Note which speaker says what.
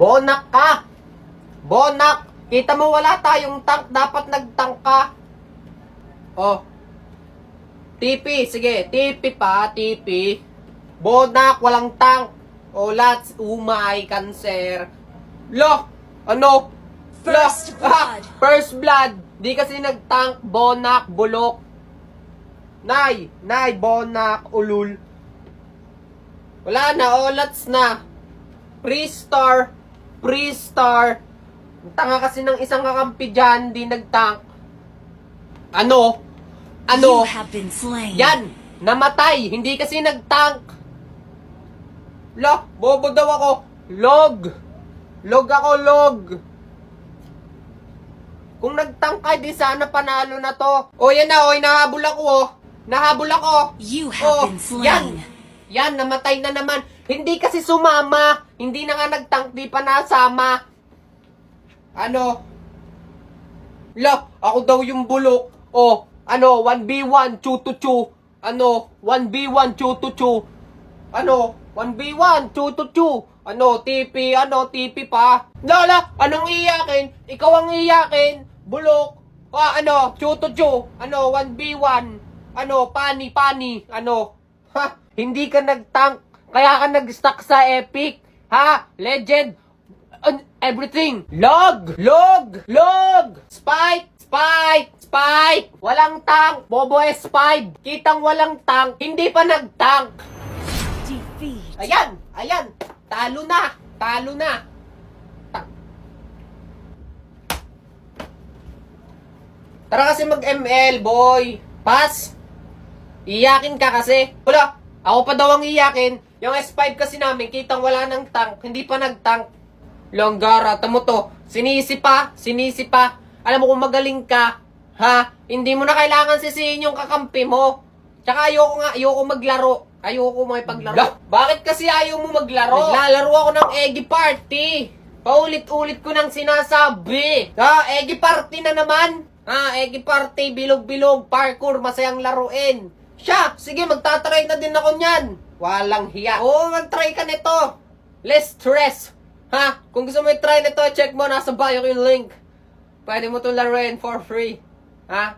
Speaker 1: Bonak ka! Bonak! Kita mo wala tayong tank, dapat nag-tank ka. Oh. TP, sige, TP pa, TP. Bonak, walang tank. Oh, let's umay, cancer. Lo, ano?
Speaker 2: First blood.
Speaker 1: First blood. Di kasi nag-tank, bonak, bulok. Nay, bonak, ulul. Wala na, oh, let's na. Pre-star. Tanga kasi ng isang kakampi dyan, di nag-tank. Ano?
Speaker 2: You have been slain.
Speaker 1: Yan! Namatay! Hindi kasi nag-tank! La! Bobo daw ako! Log! Kung nag-tank ka, di sana panalo na to. O yan na, nahabol ako.
Speaker 2: You have been slain.
Speaker 1: Yan, namatay na naman. Hindi kasi sumama. Hindi na nga nag-tank, di pa nasama. Ano? La! Ako daw yung bulok. Oh, ano? 1v1, 2-2. Ano? 1v1, 2-2. Ano? 1v1, 2-2. Ano? TP pa. Lala! Anong iyakin? Ikaw ang iyakin. Bulok. Ano? 2-2. Ano? 1v1. Ano? Pani. Ano? Ha? Hindi ka nag-tank. Kaya ka nag-stuck sa epic. Ha? Legend. Everything. Log. Spike. Walang tank. Bobo S5. Kitang walang tank. Hindi pa nag-tank.
Speaker 2: Defeat.
Speaker 1: Ayan. Talo na. Tara kasi mag-ML, boy. Pass. Iyakin ka kasi. Wala. Ako pa daw ang iyakin. Yung S5 kasi namin, kitang wala ng tank. Hindi pa nag-tank. Longgara, tamo to. Sinisi pa. Alam mo kung magaling ka, ha? Hindi mo na kailangan sisihin yung kakampi mo. Tsaka ayoko maglaro. Ayoko makipaglaro. Bakit kasi ayaw mo maglaro? Naglalaro ako ng Eggy Party. Paulit-ulit ko nang sinasabi. Eggy Party na naman. Eggy Party, bilog-bilog, parkour, masayang laruin. Siya, sige, magtatry na din ako niyan. Walang hiya. Oo, mag-try ka nito. Less stress. Ha? Kung gusto mo i-try nito, check mo, nasa bio ko yung link. Pwede mo itong laruin for free. Ha?